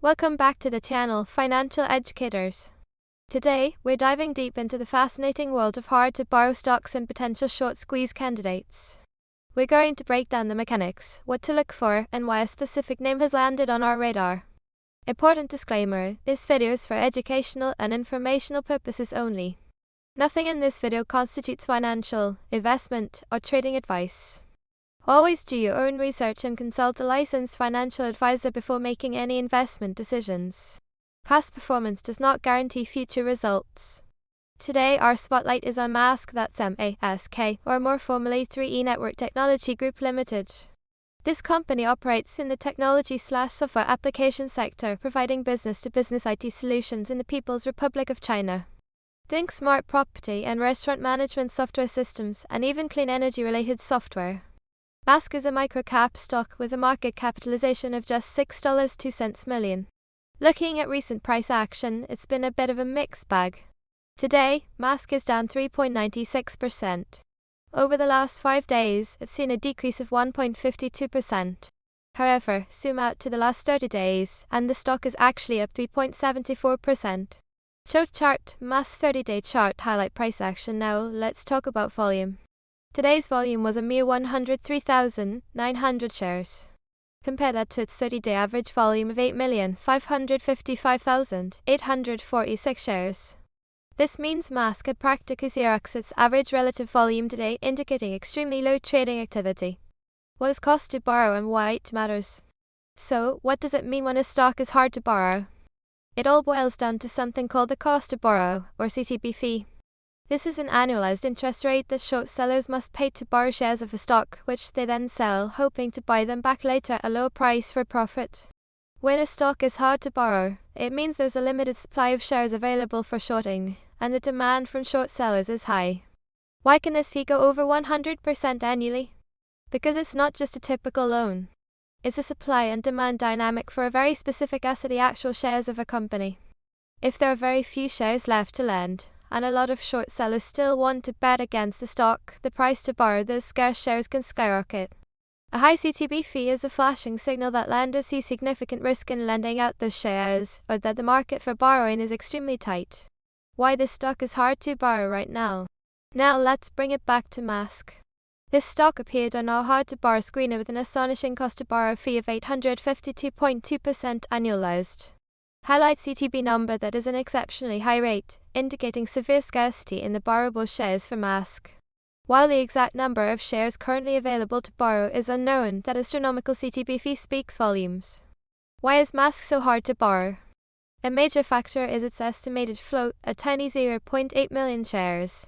Welcome back to the channel, Financial Educators. Today, we're diving deep into the fascinating world of hard-to-borrow stocks and potential short squeeze candidates. We're going to break down the mechanics, what to look for, and why a specific name has landed on our radar. Important disclaimer, this video is for educational and informational purposes only. Nothing in this video constitutes financial, investment, or trading advice. Always do your own research and consult a licensed financial advisor before making any investment decisions. Past performance does not guarantee future results. Today our spotlight is on Mask, that's M-A-S-K, or more formally 3E Network Technology Group Limited. This company operates in the technology/software application sector, providing business-to-business IT solutions in the People's Republic of China. Think smart property and restaurant management software systems, and even clean energy-related software. Mask is a micro-cap stock with a market capitalization of just $6.02 million. Looking at recent price action, it's been a bit of a mixed bag. Today, Mask is down 3.96%. Over the last 5 days, it's seen a decrease of 1.52%. However, zoom out to the last 30 days, and the stock is actually up 3.74%. Chart, Mask 30-day chart highlight price action. Now, let's talk about volume. Today's volume was a mere 103,900 shares. Compare that to its 30-day average volume of 8,555,846 shares. This means Mask had practically 0x its average relative volume today, indicating extremely low trading activity. What is cost to borrow and why it matters? So, what does it mean when a stock is hard to borrow? It all boils down to something called the cost to borrow, or CTB fee. This is an annualized interest rate that short sellers must pay to borrow shares of a stock, which they then sell, hoping to buy them back later at a lower price for profit. When a stock is hard to borrow, it means there's a limited supply of shares available for shorting, and the demand from short sellers is high. Why can this fee go over 100% annually? Because it's not just a typical loan. It's a supply and demand dynamic for a very specific asset, the actual shares of a company. If there are very few shares left to lend, and a lot of short sellers still want to bet against the stock, the price to borrow those scarce shares can skyrocket. A high CTB fee is a flashing signal that lenders see significant risk in lending out those shares, or that the market for borrowing is extremely tight. Why this stock is hard to borrow right now? Now let's bring it back to Mask. This stock appeared on our hard-to-borrow screener with an astonishing cost-to-borrow fee of 852.2% annualized. Highlight CTB number that is an exceptionally high rate, indicating severe scarcity in the borrowable shares for Mask. While the exact number of shares currently available to borrow is unknown, that astronomical CTB fee speaks volumes. Why is Mask so hard to borrow? A major factor is its estimated float, a tiny 0.8 million shares.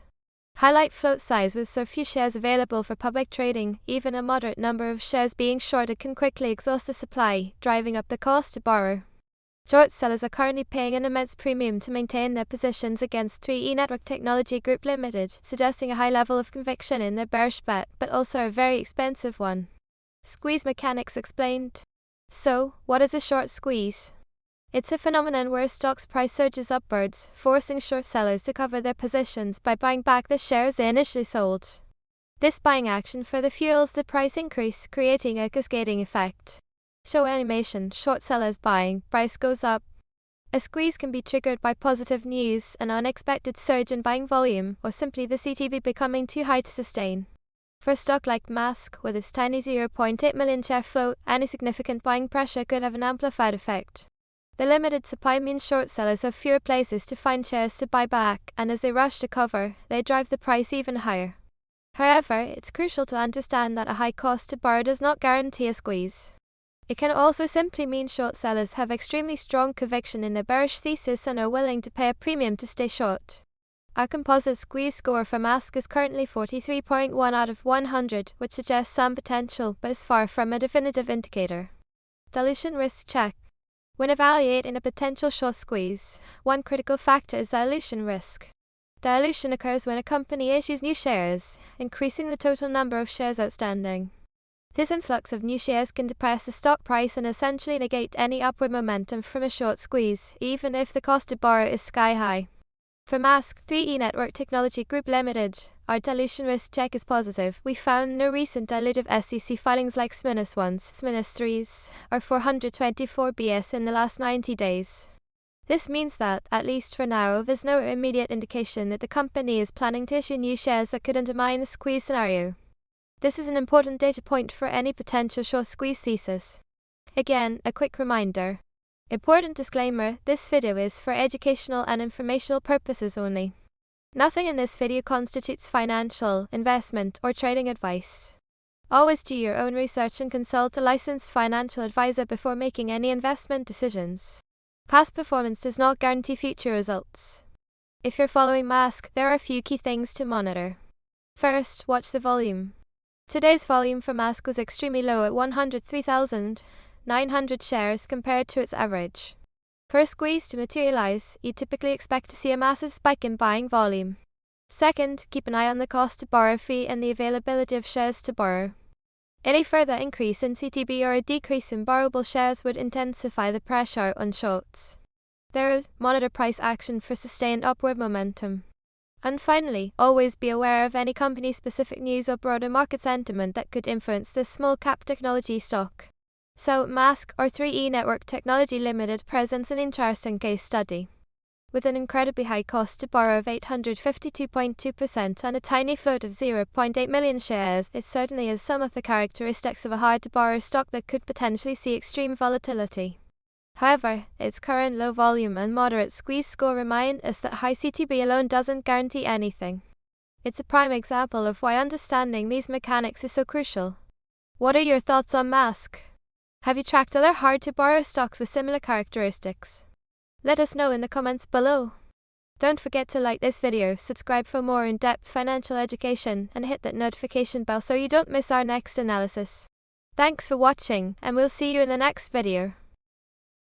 Highlight float size. With so few shares available for public trading, even a moderate number of shares being shorted can quickly exhaust the supply, driving up the cost to borrow. Short sellers are currently paying an immense premium to maintain their positions against 3E Network Technology Group Limited, suggesting a high level of conviction in their bearish bet, but also a very expensive one. Squeeze mechanics explained. So, what is a short squeeze? It's a phenomenon where a stock's price surges upwards, forcing short sellers to cover their positions by buying back the shares they initially sold. This buying action further fuels the price increase, creating a cascading effect. Show animation, short sellers buying, price goes up. A squeeze can be triggered by positive news, an unexpected surge in buying volume, or simply the CTB becoming too high to sustain. For a stock like Mask, with its tiny 0.8 million share float, any significant buying pressure could have an amplified effect. The limited supply means short sellers have fewer places to find shares to buy back, and as they rush to cover, they drive the price even higher. However, it's crucial to understand that a high cost to borrow does not guarantee a squeeze. It can also simply mean short sellers have extremely strong conviction in their bearish thesis and are willing to pay a premium to stay short. Our composite squeeze score for Mask is currently 43.1 out of 100, which suggests some potential, but is far from a definitive indicator. Dilution risk check. When evaluating a potential short squeeze, one critical factor is dilution risk. Dilution occurs when a company issues new shares, increasing the total number of shares outstanding. This influx of new shares can depress the stock price and essentially negate any upward momentum from a short squeeze, even if the cost to borrow is sky high. For Mask, 3E Network Technology Group Limited, our dilution risk check is positive. We found no recent dilutive SEC filings like SMINUS1s, SMINUS3s, or 424 BS in the last 90 days. This means that, at least for now, there's no immediate indication that the company is planning to issue new shares that could undermine a squeeze scenario. This is an important data point for any potential short squeeze thesis. Again, a quick reminder. Important disclaimer, this video is for educational and informational purposes only. Nothing in this video constitutes financial, investment, or trading advice. Always do your own research and consult a licensed financial advisor before making any investment decisions. Past performance does not guarantee future results. If you're following MASK, there are a few key things to monitor. First, watch the volume. Today's volume for MASK was extremely low at 103,900 shares compared to its average. For a squeeze to materialize, you typically expect to see a massive spike in buying volume. Second, keep an eye on the cost to borrow fee and the availability of shares to borrow. Any further increase in CTB or a decrease in borrowable shares would intensify the pressure on shorts. Third, monitor price action for sustained upward momentum. And finally, always be aware of any company-specific news or broader market sentiment that could influence this small-cap technology stock. So, MASK, or 3E Network Technology Limited, presents an interesting case study. With an incredibly high cost to borrow of 852.2% and a tiny float of 0.8 million shares, it certainly has some of the characteristics of a hard-to-borrow stock that could potentially see extreme volatility. However, its current low volume and moderate squeeze score remind us that high CTB alone doesn't guarantee anything. It's a prime example of why understanding these mechanics is so crucial. What are your thoughts on MASK? Have you tracked other hard-to-borrow stocks with similar characteristics? Let us know in the comments below. Don't forget to like this video, subscribe for more in-depth financial education, and hit that notification bell so you don't miss our next analysis. Thanks for watching, and we'll see you in the next video.